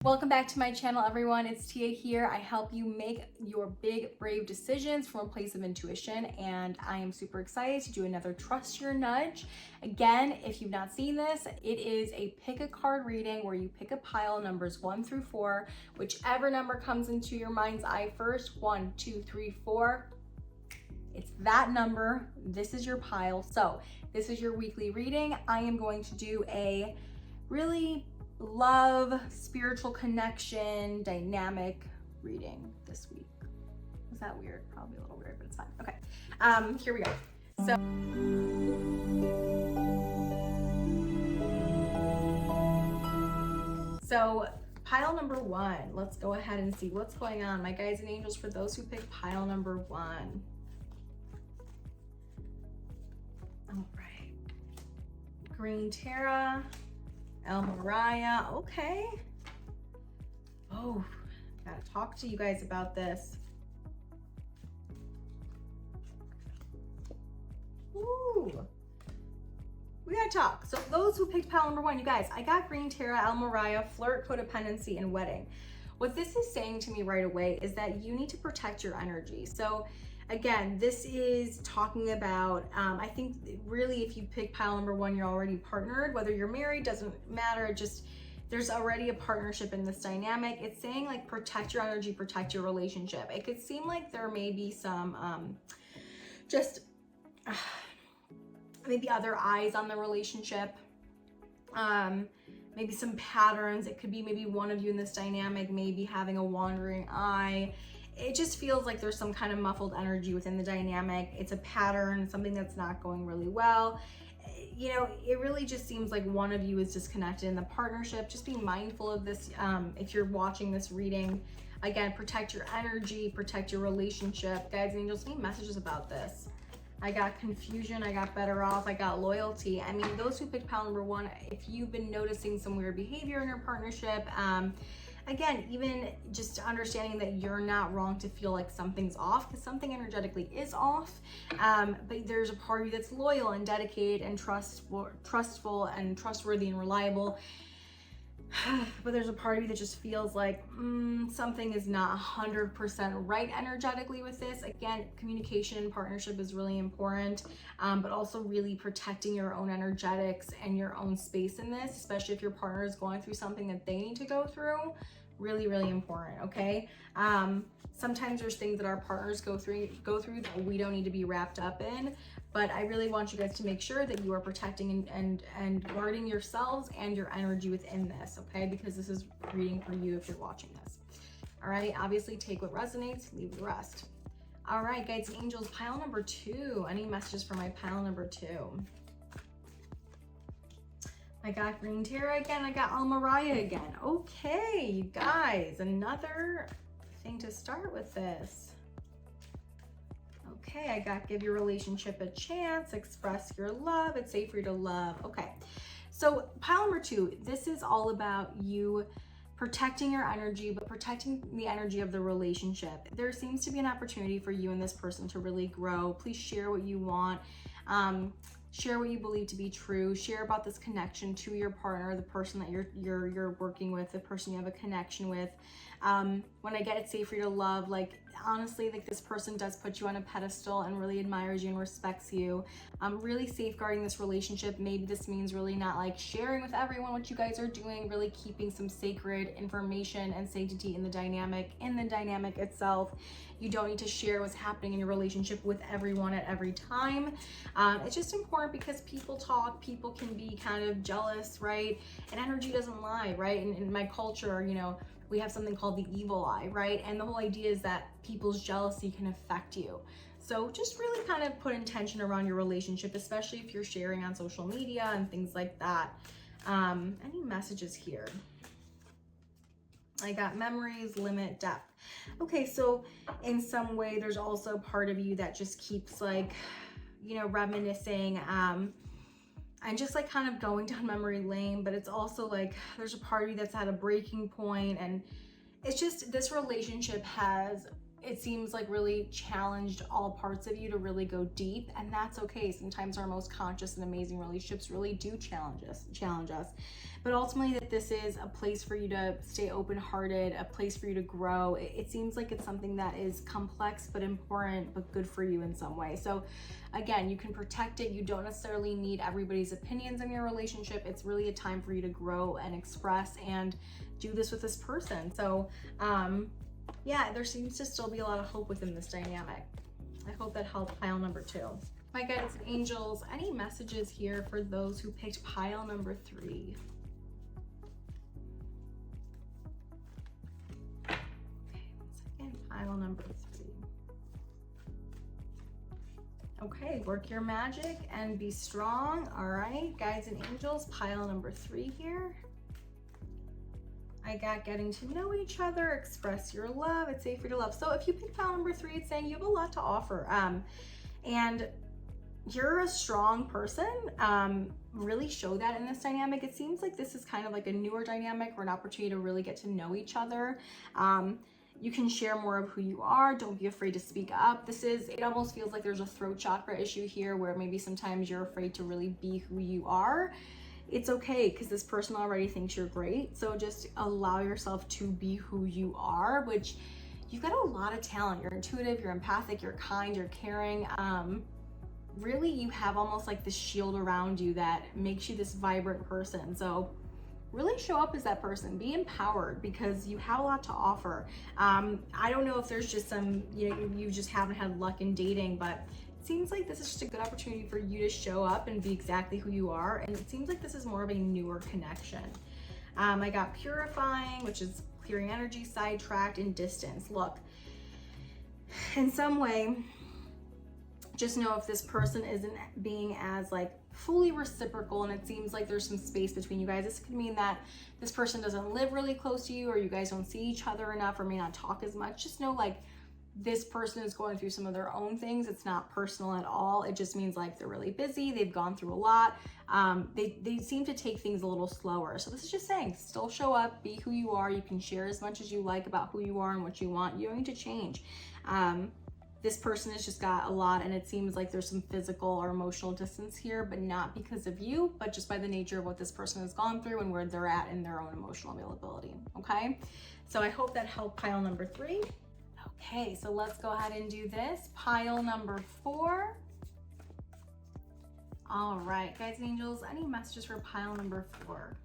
Welcome back to my channel, everyone. It's Tia here. I help you make your big, brave decisions from a place of intuition, and I am super excited to do another Trust Your Nudge. Again, if you've not seen this, it is a pick a card reading where you pick a pile numbers 1 through 4, whichever number comes into your mind's eye first, 1, 2, 3, 4. It's that number. This is your pile. So this is your weekly reading. I am going to do a really love, spiritual connection, dynamic reading this week. Was that weird? Probably a little weird, but it's fine. Okay, here we go. So pile number 1, let's go ahead and see what's going on. My guides and angels, for those who picked pile number 1. All right. Green Tara, El Mariah, okay. Oh, gotta talk to you guys about this. Ooh, we gotta talk. So those who picked pile number 1, you guys, I got Green Tara, El Mariah, flirt, codependency, and wedding. What this is saying to me right away is that you need to protect your energy. So again, this is talking about, I think really if you pick pile number 1, you're already partnered. Whether you're married, doesn't matter. Just there's already a partnership in this dynamic. It's saying like protect your energy, protect your relationship. It could seem like there may be some maybe other eyes on the relationship. Maybe some patterns. It could be maybe one of you in this dynamic maybe having a wandering eye. It just feels like there's some kind of muffled energy within the dynamic. It's a pattern, something that's not going really well. You know, it really just seems like one of you is disconnected in the partnership. Just be mindful of this if you're watching this reading. Again, protect your energy, protect your relationship. Guides and angels, need messages about this. I got confusion, I got better off, I got loyalty. I mean, those who picked pile number 1, if you've been noticing some weird behavior in your partnership, again, even just understanding that you're not wrong to feel like something's off, because something energetically is off, but there's a part of you that's loyal and dedicated and trustful and trustworthy and reliable. But there's a part of you that just feels like something is not 100% right energetically with this. Again, communication and partnership is really important, but also really protecting your own energetics and your own space in this, especially if your partner is going through something that they need to go through. Really, really important, okay? Sometimes there's things that our partners go through that we don't need to be wrapped up in, but I really want you guys to make sure that you are protecting and guarding yourselves and your energy within this, okay? Because this is reading for you if you're watching this. All right, obviously take what resonates, leave the rest. All right, guides and angels, pile number 2. Any messages for my pile number 2? I got Green Tara again, I got El Mariah again. Okay, you guys, another thing to start with this. Okay, I got give your relationship a chance, express your love, it's safe for you to love. Okay, so pile number 2, this is all about you protecting your energy, but protecting the energy of the relationship. There seems to be an opportunity for you and this person to really grow. Please share what you want. Share what you believe to be true. Share about this connection to your partner, the person that you're working with, the person you have a connection with. When I get it safe for you to love, like honestly, like this person does put you on a pedestal and really admires you and respects you. Really safeguarding this relationship. Maybe this means really not like sharing with everyone what you guys are doing, really keeping some sacred information and sanctity in the dynamic itself. You don't need to share what's happening in your relationship with everyone at every time. It's just important because people talk, people can be kind of jealous, right? And energy doesn't lie, right? In my culture, you know, we have something called the evil eye, right? And the whole idea is that people's jealousy can affect you. So just really kind of put intention around your relationship, especially if you're sharing on social media and things like that. Any messages here? I got memories, limit, depth. Okay, so in some way, there's also part of you that just keeps like, you know, reminiscing, and just like kind of going down memory lane, but it's also like there's a part of you that's at a breaking point, and it's just this relationship has it seems like really challenged all parts of you to really go deep, and that's okay. Sometimes our most conscious and amazing relationships really do challenge us. But ultimately, that this is a place for you to stay open-hearted, a place for you to grow. It seems like it's something that is complex but important, but good for you in some way. So again, you can protect it. You don't necessarily need everybody's opinions in your relationship. It's really a time for you to grow and express and do this with this person. So yeah, there seems to still be a lot of hope within this dynamic. I hope that helped pile number 2. My guides and angels, any messages here for those who picked pile number 3? Pile number 3. Okay, work your magic and be strong. All right, guides and angels, pile number 3 here. I got getting to know each other, express your love, it's safe for you to love. So if you pick pile number 3, it's saying you have a lot to offer. And you're a strong person. Really show that in this dynamic. It seems like this is kind of like a newer dynamic or an opportunity to really get to know each other. You can share more of who you are. Don't be afraid to speak up. It almost feels like there's a throat chakra issue here where maybe sometimes you're afraid to really be who you are. It's okay, because this person already thinks you're great. So just allow yourself to be who you are, which you've got a lot of talent. You're intuitive, you're empathic, you're kind, you're caring. Really, you have almost like this shield around you that makes you this vibrant person. So really show up as that person. Be empowered, because you have a lot to offer. I don't know if there's just some, you just haven't had luck in dating, but it seems like this is just a good opportunity for you to show up and be exactly who you are. And it seems like this is more of a newer connection. I got purifying, which is clearing energy, sidetracked, and distance. Look, in some way, just know if this person isn't being as like fully reciprocal, and it seems like there's some space between you guys, this could mean that this person doesn't live really close to you, or you guys don't see each other enough, or may not talk as much. Just know like this person is going through some of their own things. It's not personal at all. It just means like they're really busy. They've gone through a lot. They seem to take things a little slower. So this is just saying, still show up, be who you are. You can share as much as you like about who you are and what you want. You don't need to change. This person has just got a lot, and it seems like there's some physical or emotional distance here, but not because of you, but just by the nature of what this person has gone through and where they're at in their own emotional availability. Okay, so I hope that helped pile number 3. Okay, so let's go ahead and do this. Pile number 4. All right, guys and angels, any messages for pile number 4?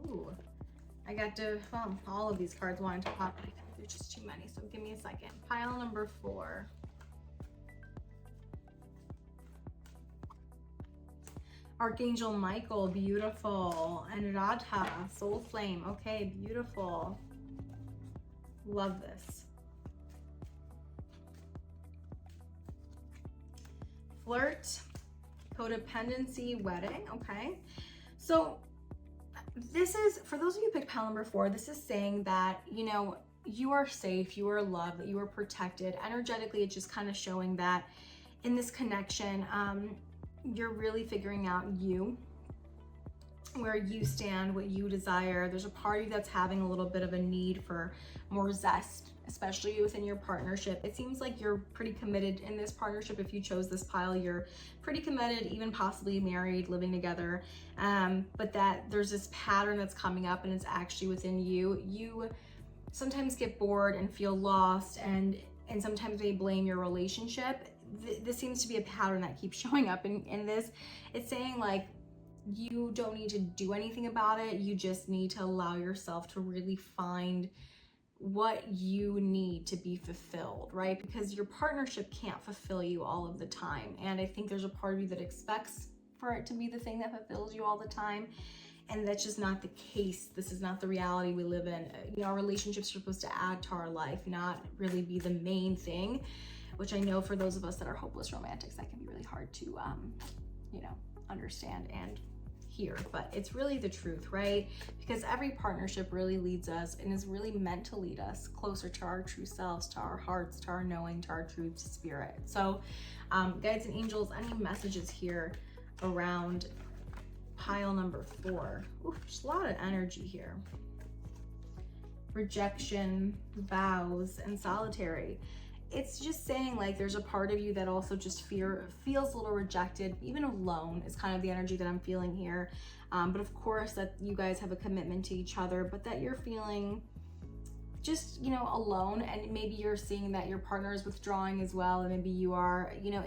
Ooh, I got to, well, all of these cards wanted to pop. There's just too many, so give me a second. Pile number 4. Archangel Michael, beautiful. And Radha, soul flame. Okay, beautiful. Love this. Flirt, codependency, wedding. Okay, so this is, for those of you who picked pile number 4, this is saying that, you are safe, you are loved, that you are protected. Energetically, it's just kind of showing that in this connection, you're really figuring out you, where you stand, what you desire. There's a part of you that's having a little bit of a need for more zest, especially within your partnership. It seems like you're pretty committed in this partnership. If you chose this pile, you're pretty committed, even possibly married, living together. But that there's this pattern that's coming up, and it's actually within you. You sometimes get bored and feel lost, and sometimes may blame your relationship. This seems to be a pattern that keeps showing up in this. It's saying like, you don't need to do anything about it. You just need to allow yourself to really find what you need to be fulfilled, right? Because your partnership can't fulfill you all of the time. And I think there's a part of you that expects for it to be the thing that fulfills you all the time. And that's just not the case. This is not the reality we live in. Our relationships are supposed to add to our life, not really be the main thing, which I know for those of us that are hopeless romantics, that can be really hard to, understand and hear, but it's really the truth, right? Because every partnership really leads us and is really meant to lead us closer to our true selves, to our hearts, to our knowing, to our true spirit. So guides and angels, any messages here around pile number 4? Ooh, there's a lot of energy here. Rejection, vows, and solitary. it's just saying like there's a part of you that also just feels a little rejected, even alone is kind of the energy that I'm feeling here. But of course that you guys have a commitment to each other, but that you're feeling just, you know, alone, and maybe you're seeing that your partner is withdrawing as well, and maybe you are, you know,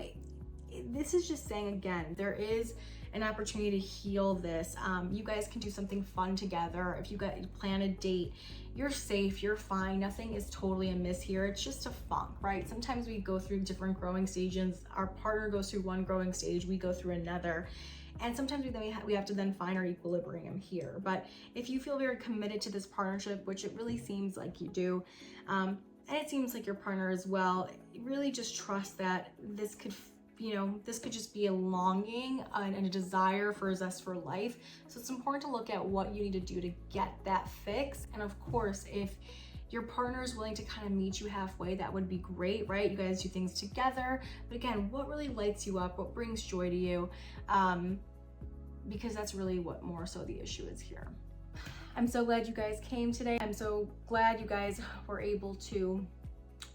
this is just saying, again, there is an opportunity to heal this. You guys can do something fun together. If you plan a date, you're safe, you're fine, nothing is totally amiss here. It's just a funk, right? Sometimes we go through different growing stages. Our partner goes through one growing stage, we go through another. And sometimes we have to then find our equilibrium here. But if you feel very committed to this partnership, which it really seems like you do, and it seems like your partner as well, really just trust that this could, you know, this could just be a longing and a desire for a zest for life. So it's important to look at what you need to do to get that fix. And of course, if your partner is willing to kind of meet you halfway, that would be great, right? You guys do things together. But again, what really lights you up, what brings joy to you? Because that's really what more so the issue is here. I'm so glad you guys came today. I'm so glad you guys were able to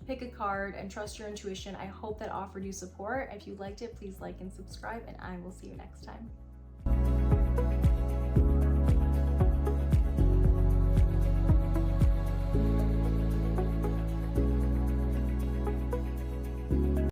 pick a card and trust your intuition. I hope that offered you support. If you liked it, please like and subscribe, and I will see you next time.